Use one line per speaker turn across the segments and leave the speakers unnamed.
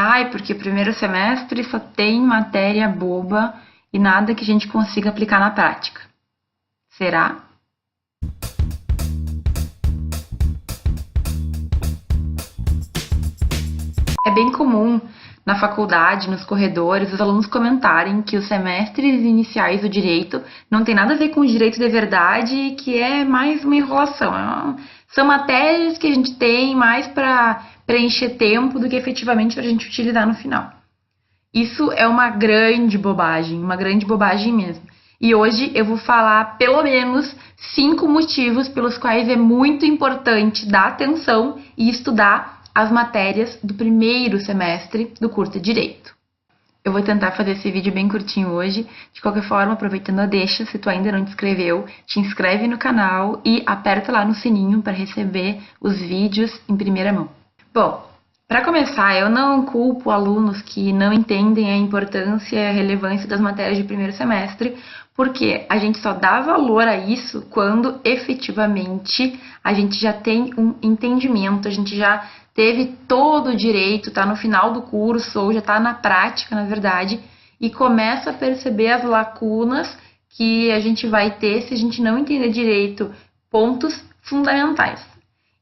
Ai, porque o primeiro semestre só tem matéria boba e nada que a gente consiga aplicar na prática. Será? É bem comum na faculdade, nos corredores, os alunos comentarem que os semestres iniciais do direito não tem nada a ver com o direito de verdade e que é mais uma enrolação. São matérias que a gente tem mais para preencher tempo do que efetivamente para a gente utilizar no final. Isso é uma grande bobagem mesmo. E hoje eu vou falar pelo menos 5 motivos pelos quais é muito importante dar atenção e estudar as matérias do primeiro semestre do curso de Direito. Eu vou tentar fazer esse vídeo bem curtinho hoje. De qualquer forma, aproveitando a deixa, se tu ainda não te inscreveu, te inscreve no canal e aperta lá no sininho para receber os vídeos em primeira mão. Bom, para começar, eu não culpo alunos que não entendem a importância e a relevância das matérias de primeiro semestre, porque a gente só dá valor a isso quando efetivamente a gente já tem um entendimento, a gente já teve todo o direito, está no final do curso ou já está na prática, na verdade, e começa a perceber as lacunas que a gente vai ter se a gente não entender direito pontos fundamentais.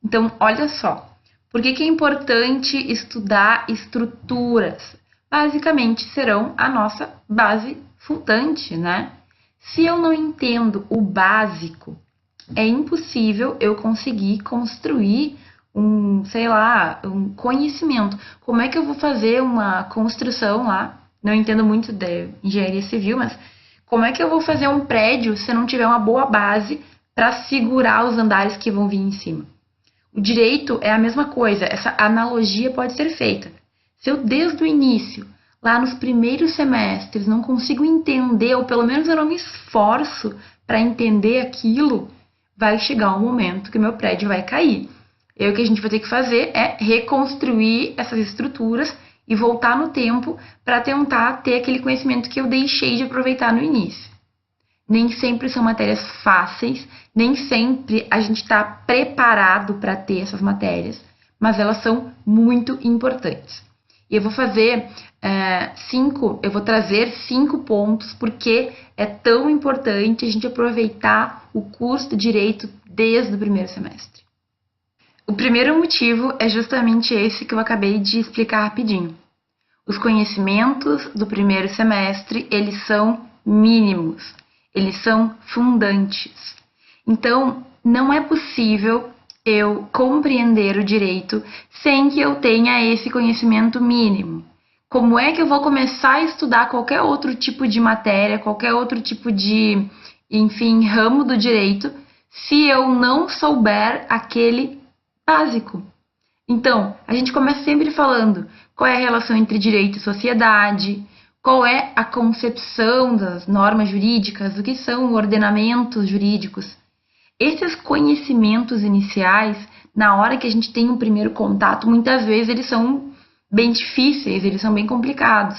Então, olha só, por que é importante estudar estruturas? Basicamente, serão a nossa base fundante, né? Se eu não entendo o básico, é impossível eu conseguir construir um conhecimento. Como é que eu vou fazer uma construção lá? Não entendo muito de engenharia civil, mas como é que eu vou fazer um prédio se eu não tiver uma boa base para segurar os andares que vão vir em cima? O direito é a mesma coisa, essa analogia pode ser feita. Se eu desde o início, lá nos primeiros semestres, não consigo entender, ou pelo menos eu não me esforço para entender aquilo, vai chegar um momento que meu prédio vai cair. E o que a gente vai ter que fazer é reconstruir essas estruturas e voltar no tempo para tentar ter aquele conhecimento que eu deixei de aproveitar no início. Nem sempre são matérias fáceis, nem sempre a gente está preparado para ter essas matérias, mas elas são muito importantes. E eu vou fazer eu vou trazer 5 pontos porque é tão importante a gente aproveitar o curso de Direito desde o primeiro semestre. O primeiro motivo é justamente esse que eu acabei de explicar rapidinho. Os conhecimentos do primeiro semestre, eles são mínimos, eles são fundantes. Então, não é possível eu compreender o direito sem que eu tenha esse conhecimento mínimo. Como é que eu vou começar a estudar qualquer outro tipo de matéria, qualquer outro tipo de, ramo do direito, se eu não souber aquele básico? Então, a gente começa sempre falando qual é a relação entre direito e sociedade, qual é a concepção das normas jurídicas, o que são ordenamentos jurídicos. Esses conhecimentos iniciais, na hora que a gente tem um primeiro contato, muitas vezes eles são bem difíceis, eles são bem complicados.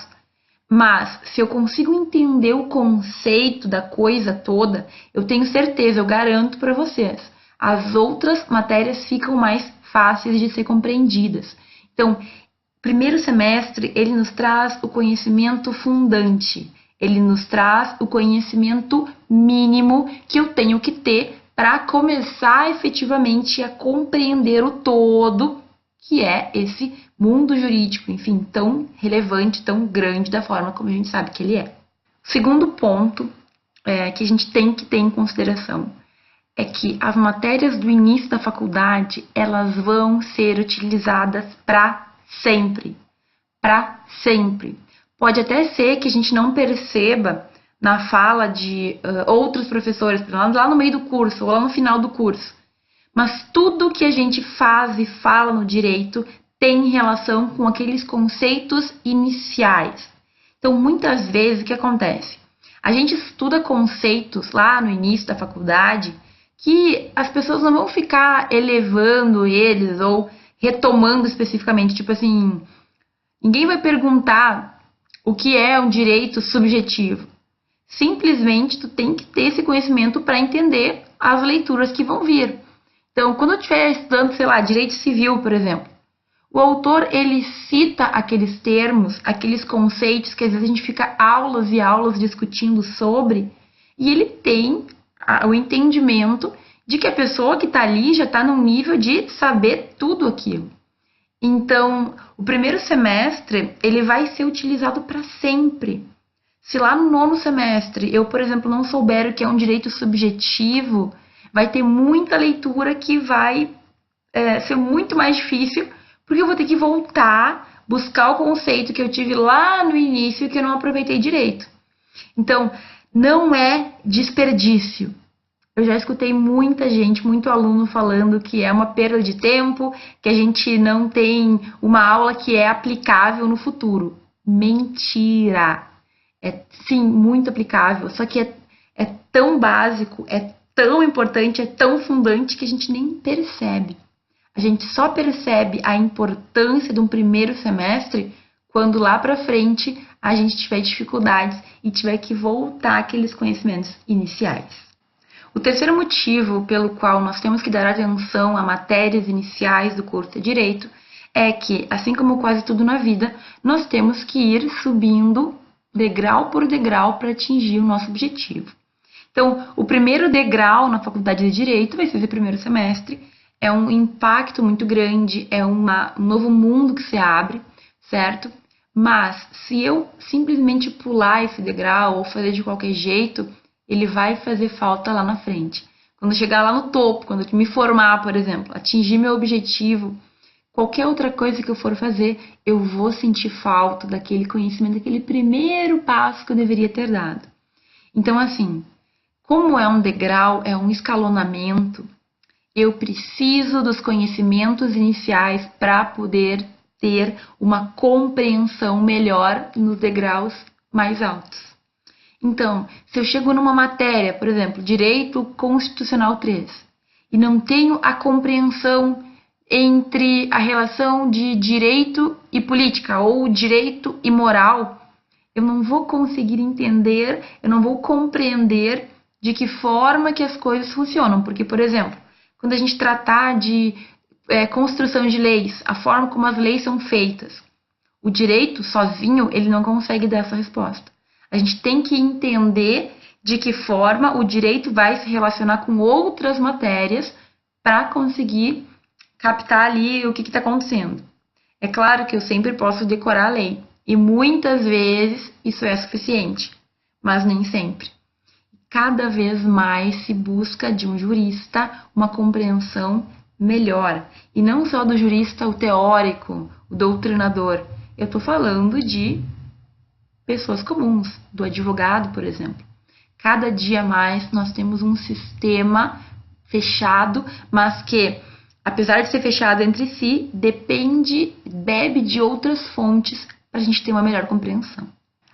Mas, se eu consigo entender o conceito da coisa toda, eu tenho certeza, eu garanto para vocês, as outras matérias ficam mais fáceis de ser compreendidas. Então, primeiro semestre, ele nos traz o conhecimento fundante, ele nos traz o conhecimento mínimo que eu tenho que ter para começar efetivamente a compreender o todo que é esse mundo jurídico, tão relevante, tão grande da forma como a gente sabe que ele é. O segundo ponto que a gente tem que ter em consideração é que as matérias do início da faculdade, elas vão ser utilizadas para sempre. Para sempre. Pode até ser que a gente não perceba na fala de outros professores, lá no meio do curso ou lá no final do curso. Mas tudo que a gente faz e fala no direito tem relação com aqueles conceitos iniciais. Então, muitas vezes, o que acontece? A gente estuda conceitos lá no início da faculdade que as pessoas não vão ficar elevando eles ou retomando especificamente. Tipo assim, ninguém vai perguntar o que é um direito subjetivo. Simplesmente, tu tem que ter esse conhecimento para entender as leituras que vão vir. Então, quando eu estiver estudando, direito civil, por exemplo, O autor, ele cita aqueles termos, aqueles conceitos que às vezes a gente fica aulas e aulas discutindo sobre, e ele tem o entendimento de que a pessoa que está ali já está num nível de saber tudo aquilo. Então, o primeiro semestre, ele vai ser utilizado para sempre. Se lá no 9º semestre eu, por exemplo, não souber o que é um direito subjetivo, vai ter muita leitura que vai ser muito mais difícil, porque eu vou ter que voltar, buscar o conceito que eu tive lá no início e que eu não aproveitei direito. Então, não é desperdício. Eu já escutei muita gente, muito aluno falando que é uma perda de tempo, que a gente não tem uma aula que é aplicável no futuro. Mentira! É sim, muito aplicável, só que é tão básico, é tão importante, é tão fundante que a gente nem percebe. A gente só percebe a importância de um primeiro semestre quando lá para frente a gente tiver dificuldades e tiver que voltar àqueles conhecimentos iniciais. O terceiro motivo pelo qual nós temos que dar atenção a matérias iniciais do curso de Direito é que, assim como quase tudo na vida, nós temos que ir subindo degrau por degrau para atingir o nosso objetivo. Então, o primeiro degrau na faculdade de Direito vai ser esse primeiro semestre, é um impacto muito grande, é um novo mundo que se abre, certo? Mas, se eu simplesmente pular esse degrau ou fazer de qualquer jeito, ele vai fazer falta lá na frente. Quando eu chegar lá no topo, quando eu me formar, por exemplo, atingir meu objetivo, qualquer outra coisa que eu for fazer, eu vou sentir falta daquele conhecimento, daquele primeiro passo que eu deveria ter dado. Então, assim, como é um degrau, é um escalonamento, eu preciso dos conhecimentos iniciais para poder ter uma compreensão melhor nos degraus mais altos. Então, se eu chego numa matéria, por exemplo, Direito Constitucional 3, e não tenho a compreensão entre a relação de direito e política, ou direito e moral, eu não vou conseguir entender, eu não vou compreender de que forma que as coisas funcionam. Porque, por exemplo, quando a gente tratar de construção de leis, a forma como as leis são feitas, o direito sozinho, ele não consegue dar essa resposta. A gente tem que entender de que forma o direito vai se relacionar com outras matérias para conseguir captar ali o que está acontecendo. É claro que eu sempre posso decorar a lei, e muitas vezes isso é suficiente, mas nem sempre. Cada vez mais se busca de um jurista uma compreensão melhor, e não só do jurista o teórico, o doutrinador. Eu estou falando de pessoas comuns, do advogado, por exemplo. Cada dia mais nós temos um sistema fechado, mas que, apesar de ser fechado entre si, bebe de outras fontes para a gente ter uma melhor compreensão.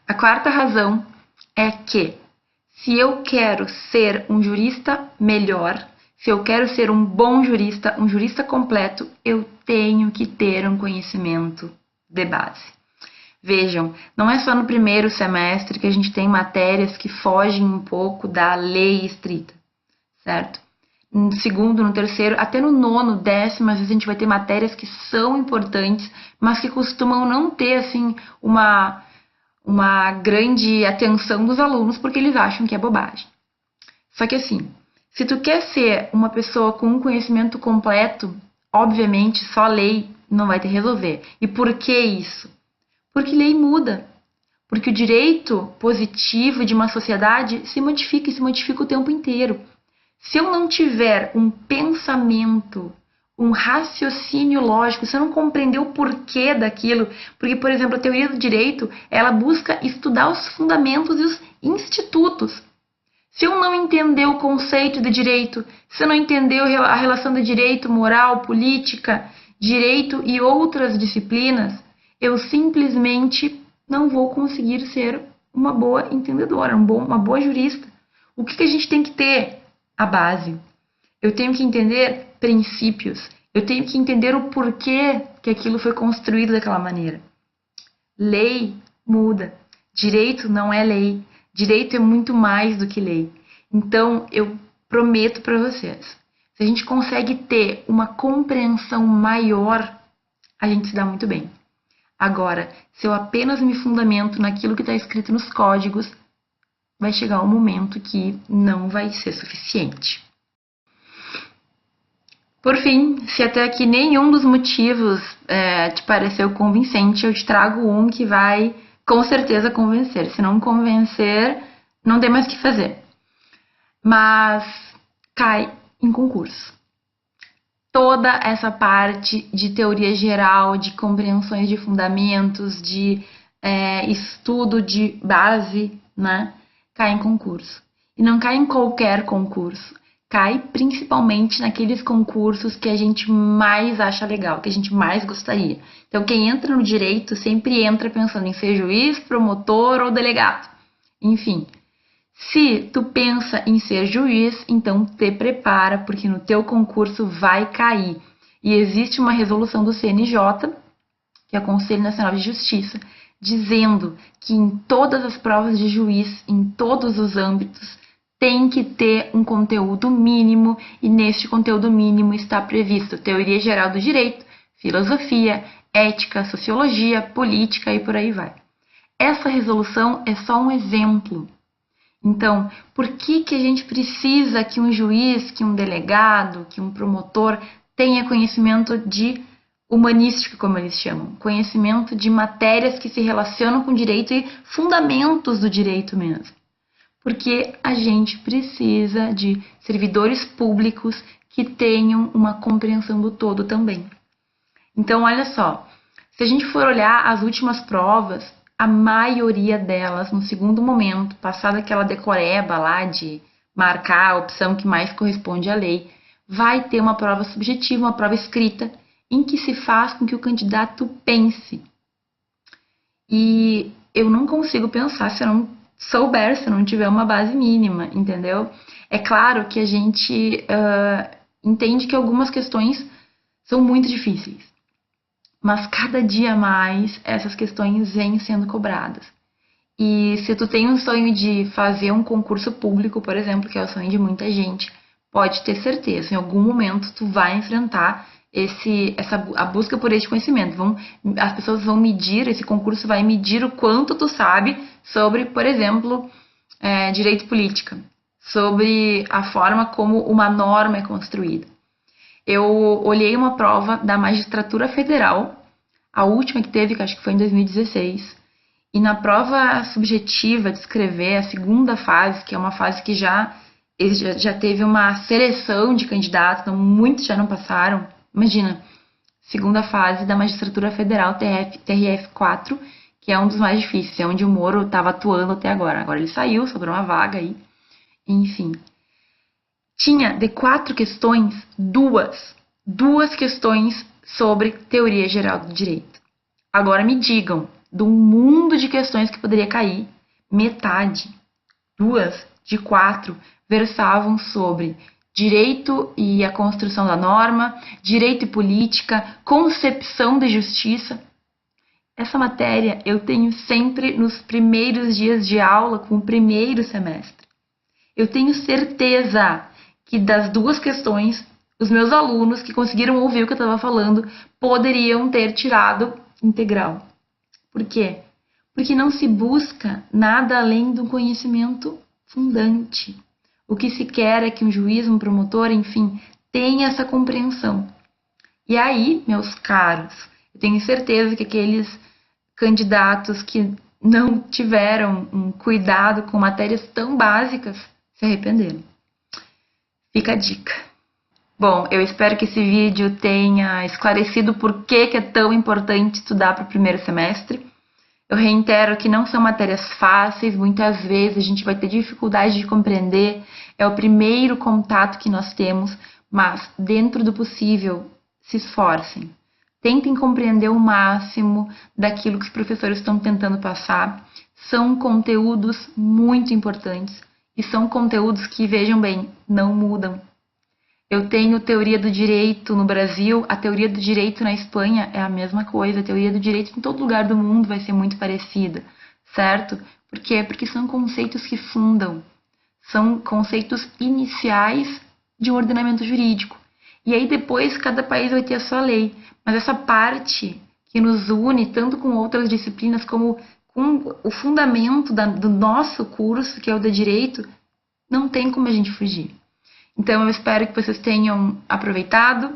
A quarta razão é que, se eu quero ser um jurista melhor, se eu quero ser um bom jurista, um jurista completo, eu tenho que ter um conhecimento de base. Vejam, não é só no primeiro semestre que a gente tem matérias que fogem um pouco da lei estrita, certo? No segundo, no terceiro, até no 9º, 10º, às vezes a gente vai ter matérias que são importantes, mas que costumam não ter, assim, uma grande atenção dos alunos, porque eles acham que é bobagem. Só que assim, se tu quer ser uma pessoa com um conhecimento completo, obviamente só lei não vai te resolver. E por que isso? Porque lei muda. Porque o direito positivo de uma sociedade se modifica e se modifica o tempo inteiro. Se eu não tiver um pensamento, um raciocínio lógico, se eu não compreender o porquê daquilo, porque, por exemplo, a teoria do direito, ela busca estudar os fundamentos e os institutos. Se eu não entender o conceito de direito, se eu não entender a relação de direito, moral, política, direito e outras disciplinas, eu simplesmente não vou conseguir ser uma boa entendedora, uma boa jurista. O que a gente tem que ter? A base. Eu tenho que entender princípios. Eu tenho que entender o porquê que aquilo foi construído daquela maneira. Lei muda. Direito não é lei. Direito é muito mais do que lei. Então, eu prometo para vocês, se a gente consegue ter uma compreensão maior, a gente se dá muito bem. Agora, se eu apenas me fundamento naquilo que está escrito nos códigos, vai chegar um momento que não vai ser suficiente. Por fim, se até aqui nenhum dos motivos te pareceu convincente, eu te trago um que vai com certeza convencer. Se não convencer, não tem mais o que fazer. Mas cai em concurso. Toda essa parte de teoria geral, de compreensões de fundamentos, de estudo de base, né, cai em concurso. E não cai em qualquer concurso. Cai principalmente naqueles concursos que a gente mais acha legal, que a gente mais gostaria. Então, quem entra no direito sempre entra pensando em ser juiz, promotor ou delegado. Enfim, se tu pensa em ser juiz, então te prepara, porque no teu concurso vai cair. E existe uma resolução do CNJ, que é o Conselho Nacional de Justiça, dizendo que em todas as provas de juiz, em todos os âmbitos, tem que ter um conteúdo mínimo, e neste conteúdo mínimo está previsto teoria geral do direito, filosofia, ética, sociologia, política e por aí vai. Essa resolução é só um exemplo. Então, por que a gente precisa que um juiz, que um delegado, que um promotor tenha conhecimento de humanística, como eles chamam, conhecimento de matérias que se relacionam com direito e fundamentos do direito mesmo? Porque a gente precisa de servidores públicos que tenham uma compreensão do todo também. Então, olha só, se a gente for olhar as últimas provas, a maioria delas, no segundo momento, passada aquela decoreba lá de marcar a opção que mais corresponde à lei, vai ter uma prova subjetiva, uma prova escrita, em que se faz com que o candidato pense. E eu não consigo pensar se eu não souber, se eu não tiver uma base mínima, entendeu? É claro que a gente entende que algumas questões são muito difíceis, mas cada dia mais essas questões vêm sendo cobradas. E se tu tem um sonho de fazer um concurso público, por exemplo, que é o sonho de muita gente, pode ter certeza, em algum momento tu vai enfrentar a busca por esse conhecimento. As pessoas vão medir, esse concurso vai medir o quanto tu sabe sobre, por exemplo, direito político, sobre a forma como uma norma é construída. Eu olhei uma prova da Magistratura Federal, a última que teve, que acho que foi em 2016, e na prova subjetiva de escrever, a segunda fase, que é uma fase que já teve uma seleção de candidatos, então muitos já não passaram. Imagina, segunda fase da Magistratura Federal, TRF4, que é um dos mais difíceis, é onde o Moro estava atuando até agora. Agora ele saiu, sobrou uma vaga aí, enfim. Tinha de 4 questões, duas questões sobre teoria geral do direito. Agora me digam, do mundo de questões que poderia cair, metade, 2 de 4, versavam sobre direito e a construção da norma, direito e política, concepção de justiça. Essa matéria eu tenho sempre nos primeiros dias de aula com o primeiro semestre. Eu tenho certeza que das 2 questões, os meus alunos que conseguiram ouvir o que eu estava falando poderiam ter tirado integral. Por quê? Porque não se busca nada além do conhecimento fundante. O que se quer é que um juiz, um promotor, enfim, tenha essa compreensão. E aí, meus caros, eu tenho certeza que aqueles candidatos que não tiveram um cuidado com matérias tão básicas se arrependeram. Fica a dica. Bom, eu espero que esse vídeo tenha esclarecido por que é tão importante estudar para o primeiro semestre. Eu reitero que não são matérias fáceis, muitas vezes a gente vai ter dificuldade de compreender, é o primeiro contato que nós temos, mas dentro do possível, se esforcem. Tentem compreender o máximo daquilo que os professores estão tentando passar. São conteúdos muito importantes e são conteúdos que, vejam bem, não mudam. Eu tenho teoria do direito no Brasil, a teoria do direito na Espanha é a mesma coisa, a teoria do direito em todo lugar do mundo vai ser muito parecida, certo? Por quê? Porque são conceitos que fundam, são conceitos iniciais de um ordenamento jurídico. E aí depois cada país vai ter a sua lei. Mas essa parte que nos une, tanto com outras disciplinas como com o fundamento do nosso curso, que é o de Direito, não tem como a gente fugir. Então eu espero que vocês tenham aproveitado.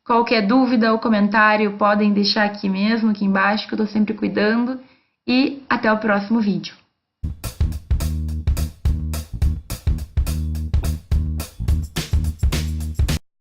Qualquer dúvida ou comentário podem deixar aqui mesmo, aqui embaixo, que eu estou sempre cuidando. E até o próximo vídeo.